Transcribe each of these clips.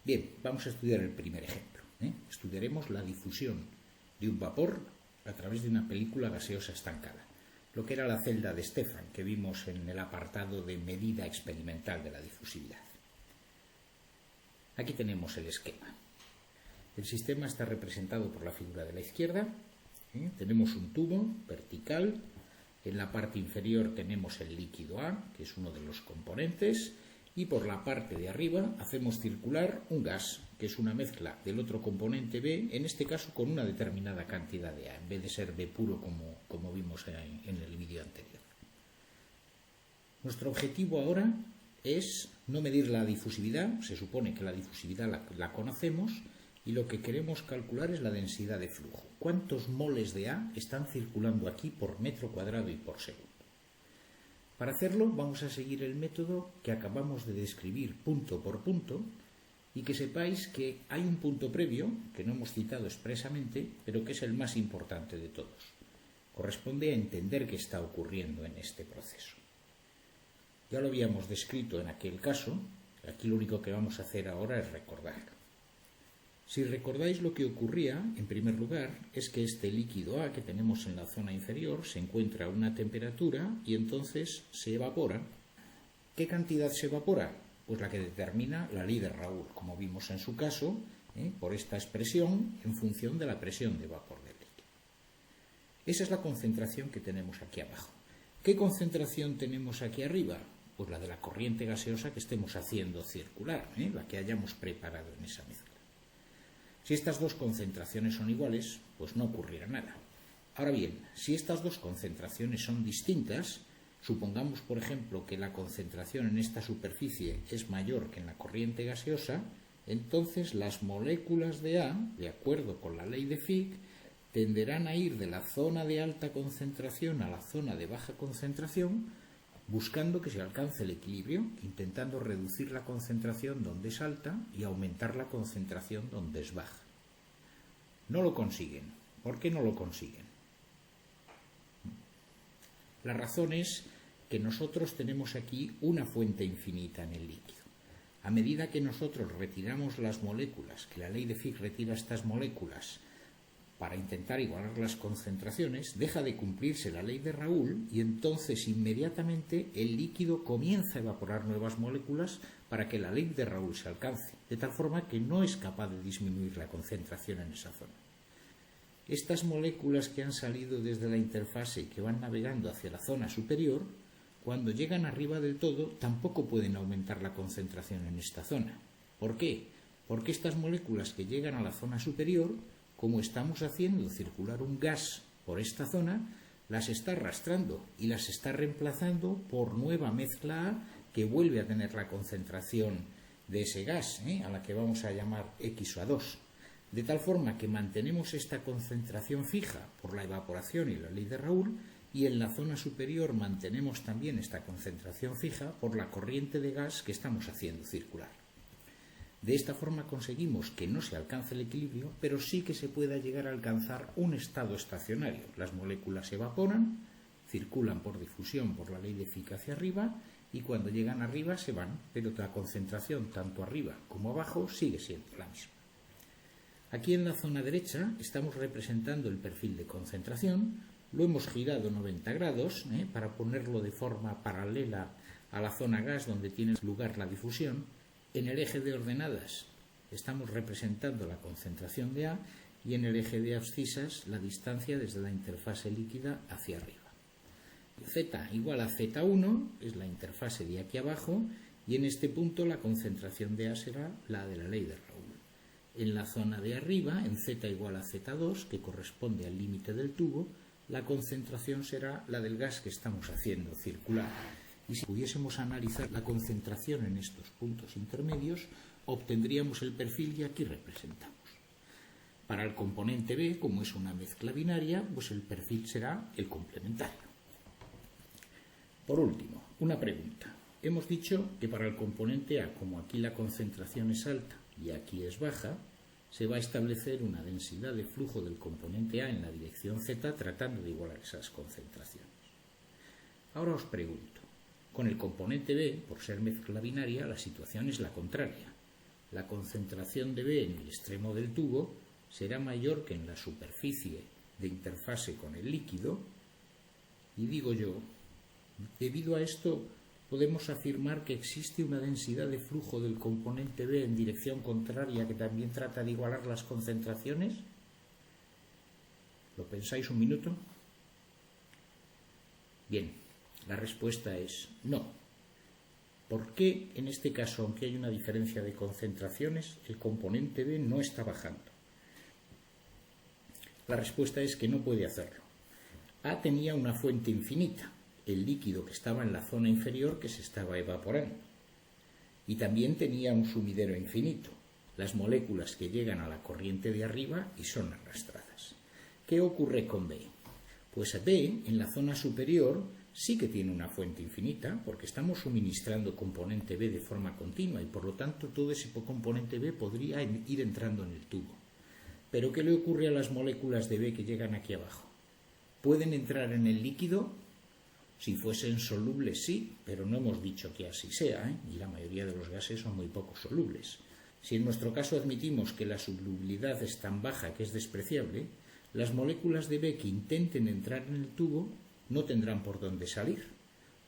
Bien, vamos a estudiar el primer ejemplo. Estudiaremos la difusión de un vapor a través de una película gaseosa estancada, lo que era la celda de Stefan que vimos en el apartado de medida experimental de la difusividad. Aquí tenemos el esquema. El sistema está representado por la figura de la izquierda. Tenemos un tubo vertical. En la parte inferior tenemos el líquido A, que es uno de los componentes, y por la parte de arriba hacemos circular un gas, que es una mezcla del otro componente B, en este caso con una determinada cantidad de A, en vez de ser B puro como vimos en el vídeo anterior. Nuestro objetivo ahora es no medir la difusividad, se supone que la difusividad la conocemos, y lo que queremos calcular es la densidad de flujo. ¿Cuántos moles de A están circulando aquí por metro cuadrado y por segundo? Para hacerlo vamos a seguir el método que acabamos de describir punto por punto y que sepáis que hay un punto previo que no hemos citado expresamente, pero que es el más importante de todos. Corresponde a entender qué está ocurriendo en este proceso. Ya lo habíamos descrito en aquel caso, aquí lo único que vamos a hacer ahora es recordarlo. Si recordáis lo que ocurría, en primer lugar, es que este líquido A que tenemos en la zona inferior se encuentra a una temperatura y entonces se evapora. ¿Qué cantidad se evapora? Pues la que determina la ley de Raoult, como vimos en su caso, por esta expresión en función de la presión de vapor del líquido. Esa es la concentración que tenemos aquí abajo. ¿Qué concentración tenemos aquí arriba? Pues la de la corriente gaseosa que estemos haciendo circular, la que hayamos preparado en esa mezcla. Si estas dos concentraciones son iguales, pues no ocurrirá nada. Ahora bien, si estas dos concentraciones son distintas, supongamos, por ejemplo, que la concentración en esta superficie es mayor que en la corriente gaseosa, entonces las moléculas de A, de acuerdo con la ley de Fick, tenderán a ir de la zona de alta concentración a la zona de baja concentración, buscando que se alcance el equilibrio, intentando reducir la concentración donde es alta y aumentar la concentración donde es baja. No lo consiguen. ¿Por qué no lo consiguen? La razón es que nosotros tenemos aquí una fuente infinita en el líquido. A medida que nosotros retiramos las moléculas, que la ley de Fick retira estas moléculas, para intentar igualar las concentraciones, deja de cumplirse la ley de Raoult y entonces inmediatamente el líquido comienza a evaporar nuevas moléculas para que la ley de Raoult se alcance, de tal forma que no es capaz de disminuir la concentración en esa zona. Estas moléculas que han salido desde la interfase y que van navegando hacia la zona superior, cuando llegan arriba del todo, tampoco pueden aumentar la concentración en esta zona. ¿Por qué? Porque estas moléculas que llegan a la zona superior, como estamos haciendo circular un gas por esta zona, las está arrastrando y las está reemplazando por nueva mezcla A que vuelve a tener la concentración de ese gas, a la que vamos a llamar XO2. De tal forma que mantenemos esta concentración fija por la evaporación y la ley de Raoult, y en la zona superior mantenemos también esta concentración fija por la corriente de gas que estamos haciendo circular. De esta forma conseguimos que no se alcance el equilibrio, pero sí que se pueda llegar a alcanzar un estado estacionario. Las moléculas se evaporan, circulan por difusión por la ley de Fick hacia arriba y cuando llegan arriba se van, pero la concentración tanto arriba como abajo sigue siendo la misma. Aquí en la zona derecha estamos representando el perfil de concentración, lo hemos girado 90 grados para ponerlo de forma paralela a la zona gas donde tiene lugar la difusión. En el eje de ordenadas estamos representando la concentración de A y en el eje de abscisas la distancia desde la interfase líquida hacia arriba. Z igual a Z1 es la interfase de aquí abajo y en este punto la concentración de A será la de la ley de Raoult. En la zona de arriba, en Z igual a Z2, que corresponde al límite del tubo, la concentración será la del gas que estamos haciendo circular. Y si pudiésemos analizar la concentración en estos puntos intermedios, obtendríamos el perfil que aquí representamos. Para el componente B, como es una mezcla binaria, pues el perfil será el complementario. Por último, una pregunta. Hemos dicho que para el componente A, como aquí la concentración es alta y aquí es baja, se va a establecer una densidad de flujo del componente A en la dirección Z tratando de igualar esas concentraciones. Ahora os pregunto, con el componente B, por ser mezcla binaria, la situación es la contraria. la concentración de B en el extremo del tubo será mayor que en la superficie de interfase con el líquido, y digo yo, debido a esto podemos afirmar que existe una densidad de flujo del componente B en dirección contraria que también trata de igualar las concentraciones. ¿Lo pensáis un minuto? Bien, la respuesta es no. ¿Por qué en este caso, aunque hay una diferencia de concentraciones, el componente B no está bajando? La respuesta es que no puede hacerlo. A tenía una fuente infinita, el líquido que estaba en la zona inferior que se estaba evaporando. Y también tenía un sumidero infinito, las moléculas que llegan a la corriente de arriba y son arrastradas. ¿Qué ocurre con B? Pues B, en la zona superior, sí que tiene una fuente infinita, porque estamos suministrando componente B de forma continua y por lo tanto todo ese componente B podría ir entrando en el tubo. ¿Pero qué le ocurre a las moléculas de B que llegan aquí abajo? ¿Pueden entrar en el líquido? Si fuesen solubles, sí, pero no hemos dicho que así sea, y la mayoría de los gases son muy poco solubles. Si en nuestro caso admitimos que la solubilidad es tan baja que es despreciable, las moléculas de B que intenten entrar en el tubo no tendrán por dónde salir.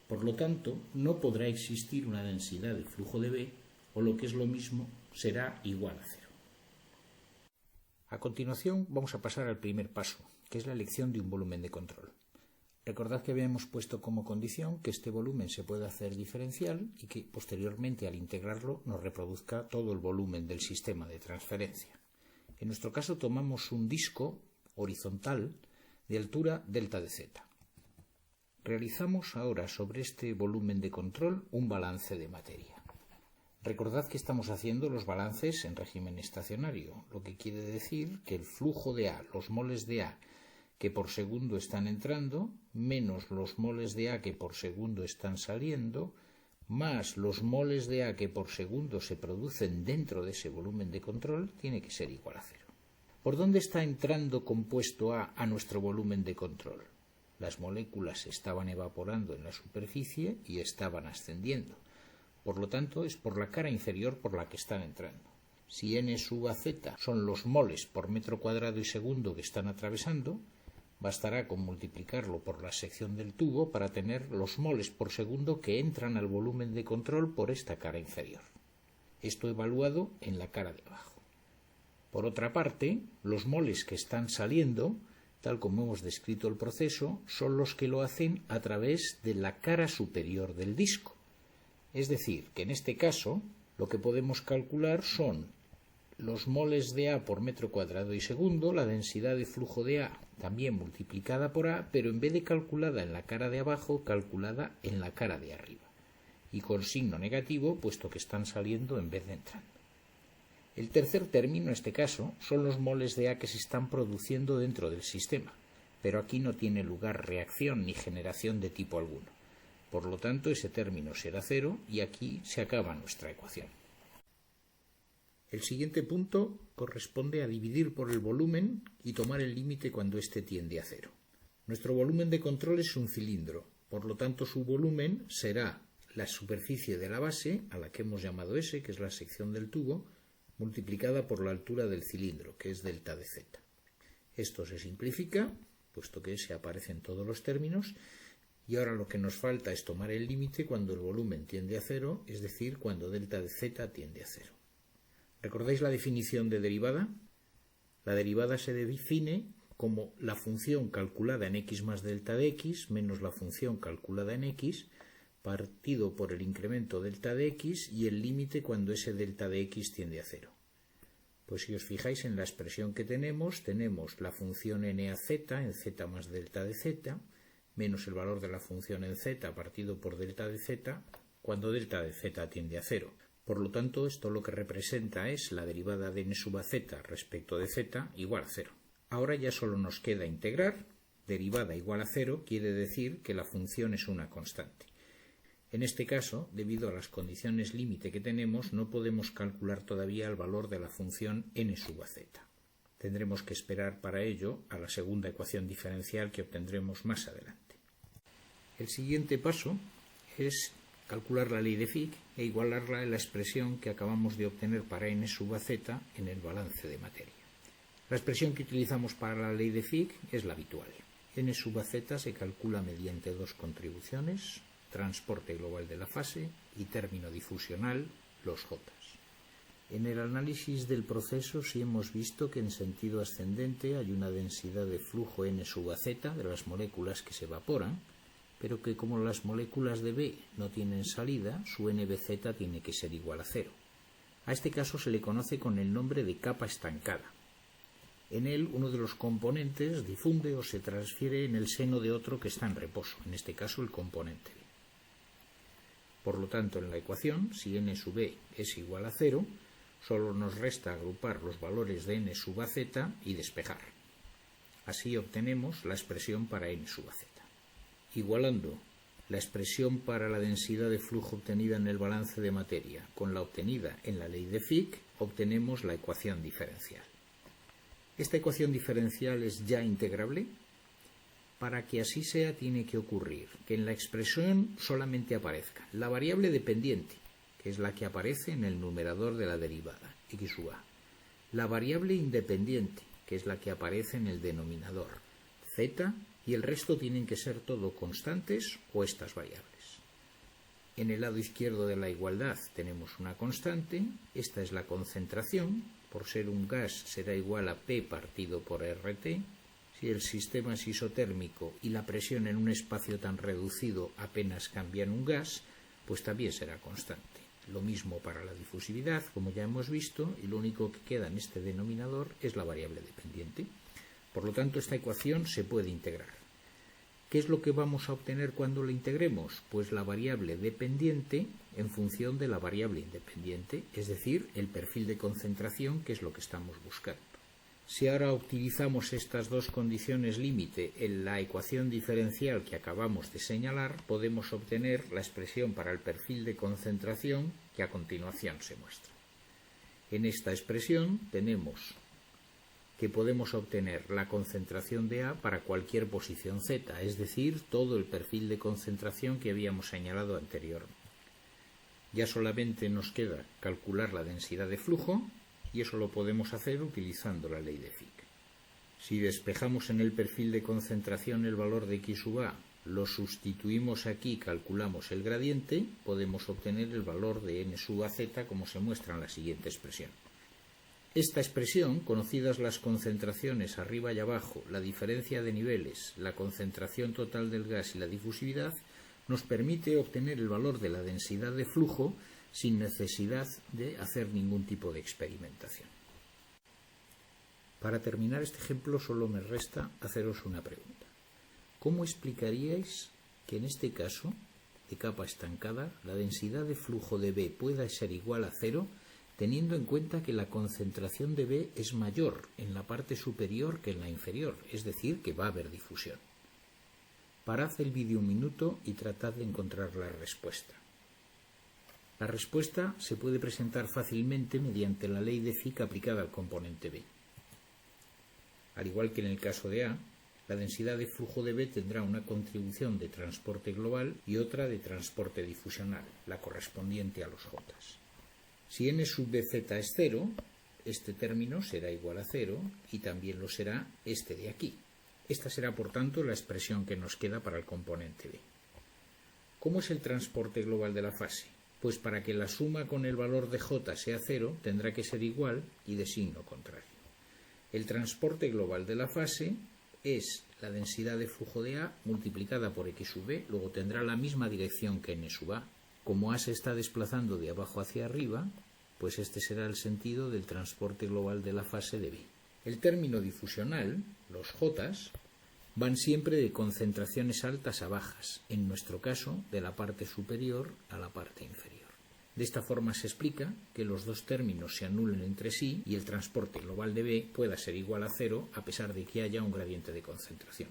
Por lo tanto, no podrá existir una densidad de flujo de B, o lo que es lo mismo, será igual a cero. A continuación vamos a pasar al primer paso, que es la elección de un volumen de control. Recordad que habíamos puesto como condición que este volumen se pueda hacer diferencial y que posteriormente al integrarlo nos reproduzca todo el volumen del sistema de transferencia. En nuestro caso tomamos un disco horizontal de altura delta de z. Realizamos ahora sobre este volumen de control un balance de materia. Recordad que estamos haciendo los balances en régimen estacionario, lo que quiere decir que el flujo de A, los moles de A que por segundo están entrando, menos los moles de A que por segundo están saliendo, más los moles de A que por segundo se producen dentro de ese volumen de control, tiene que ser igual a cero. ¿Por dónde está entrando compuesto A nuestro volumen de control? Las moléculas se estaban evaporando en la superficie y estaban ascendiendo. Por lo tanto, es por la cara inferior por la que están entrando. Si n sub a z son los moles por metro cuadrado y segundo que están atravesando, bastará con multiplicarlo por la sección del tubo para tener los moles por segundo que entran al volumen de control por esta cara inferior. Esto evaluado en la cara de abajo. Por otra parte, los moles que están saliendo, tal como hemos descrito el proceso, son los que lo hacen a través de la cara superior del disco. Es decir, que en este caso lo que podemos calcular son los moles de A por metro cuadrado y segundo, la densidad de flujo de A también multiplicada por A, pero en vez de calculada en la cara de abajo, calculada en la cara de arriba. Y con signo negativo, puesto que están saliendo en vez de entrando. El tercer término, en este caso, son los moles de A que se están produciendo dentro del sistema, pero aquí no tiene lugar reacción ni generación de tipo alguno. Por lo tanto, ese término será cero y aquí se acaba nuestra ecuación. El siguiente punto corresponde a dividir por el volumen y tomar el límite cuando éste tiende a cero. Nuestro volumen de control es un cilindro, por lo tanto su volumen será la superficie de la base, a la que hemos llamado S, que es la sección del tubo, multiplicada por la altura del cilindro, que es delta de z. Esto se simplifica, puesto que S aparece en todos los términos, y ahora lo que nos falta es tomar el límite cuando el volumen tiende a cero, es decir, cuando delta de z tiende a cero. ¿Recordáis la definición de derivada? La derivada se define como la función calculada en x más delta de x menos la función calculada en x partido por el incremento delta de x y el límite cuando ese delta de x tiende a cero. Pues si os fijáis en la expresión que tenemos la función n a z en z más delta de z menos el valor de la función en z partido por delta de z cuando delta de z tiende a cero. Por lo tanto, esto lo que representa es la derivada de n sub a z respecto de z igual a cero. Ahora ya solo nos queda integrar. Derivada igual a cero quiere decir que la función es una constante. En este caso, debido a las condiciones límite que tenemos, no podemos calcular todavía el valor de la función n sub a z. Tendremos que esperar para ello a la segunda ecuación diferencial que obtendremos más adelante. El siguiente paso es calcular la ley de Fick e igualarla en la expresión que acabamos de obtener para n sub a z en el balance de materia. La expresión que utilizamos para la ley de Fick es la habitual. N sub a z se calcula mediante dos contribuciones, transporte global de la fase y término difusional, los J. En el análisis del proceso sí hemos visto que en sentido ascendente hay una densidad de flujo n sub a z de las moléculas que se evaporan, pero que como las moléculas de B no tienen salida, su nbz tiene que ser igual a cero. A este caso se le conoce con el nombre de capa estancada. En él uno de los componentes difunde o se transfiere en el seno de otro que está en reposo, en este caso el componente B. Por lo tanto, en la ecuación, si n sub B es igual a cero, solo nos resta agrupar los valores de n sub a z y despejar. Así obtenemos la expresión para n sub a z. Igualando la expresión para la densidad de flujo obtenida en el balance de materia con la obtenida en la ley de Fick, obtenemos la ecuación diferencial. Esta ecuación diferencial es ya integrable. Para que así sea, tiene que ocurrir que en la expresión solamente aparezca la variable dependiente, que es la que aparece en el numerador de la derivada, x sub a, la variable independiente, que es la que aparece en el denominador, z, y el resto tienen que ser todo constantes o estas variables. En el lado izquierdo de la igualdad tenemos una constante, esta es la concentración, por ser un gas será igual a P partido por RT. Si el sistema es isotérmico y la presión en un espacio tan reducido apenas cambia en un gas, pues también será constante. Lo mismo para la difusividad, como ya hemos visto, y lo único que queda en este denominador es la variable dependiente. Por lo tanto, esta ecuación se puede integrar. ¿Qué es lo que vamos a obtener cuando la integremos? Pues la variable dependiente en función de la variable independiente, es decir, el perfil de concentración, que es lo que estamos buscando. Si ahora utilizamos estas dos condiciones límite en la ecuación diferencial que acabamos de señalar, podemos obtener la expresión para el perfil de concentración que a continuación se muestra. En esta expresión tenemos que podemos obtener la concentración de A para cualquier posición Z, es decir, todo el perfil de concentración que habíamos señalado anteriormente. Ya solamente nos queda calcular la densidad de flujo, y eso lo podemos hacer utilizando la ley de Fick. Si despejamos en el perfil de concentración el valor de x sub a, lo sustituimos aquí, calculamos el gradiente, podemos obtener el valor de n sub a z como se muestra en la siguiente expresión. Esta expresión, conocidas las concentraciones arriba y abajo, la diferencia de niveles, la concentración total del gas y la difusividad, nos permite obtener el valor de la densidad de flujo sin necesidad de hacer ningún tipo de experimentación. Para terminar este ejemplo solo me resta haceros una pregunta. ¿Cómo explicaríais que en este caso de capa estancada la densidad de flujo de B pueda ser igual a cero, teniendo en cuenta que la concentración de B es mayor en la parte superior que en la inferior, es decir, que va a haber difusión? Parad el vídeo un minuto y tratad de encontrar la respuesta. La respuesta se puede presentar fácilmente mediante la ley de Fick aplicada al componente B. Al igual que en el caso de A, la densidad de flujo de B tendrá una contribución de transporte global y otra de transporte difusional, la correspondiente a los J. Si n sub bz es cero, este término será igual a cero y también lo será este de aquí. Esta será, por tanto, la expresión que nos queda para el componente B. ¿Cómo es el transporte global de la fase? Pues para que la suma con el valor de J sea cero, tendrá que ser igual y de signo contrario. El transporte global de la fase es la densidad de flujo de A multiplicada por x sub B, luego tendrá la misma dirección que n sub A. Como A se está desplazando de abajo hacia arriba, pues este será el sentido del transporte global de la fase de B. El término difusional, los J, van siempre de concentraciones altas a bajas, en nuestro caso de la parte superior a la parte inferior. De esta forma se explica que los dos términos se anulen entre sí y el transporte global de B pueda ser igual a cero a pesar de que haya un gradiente de concentración.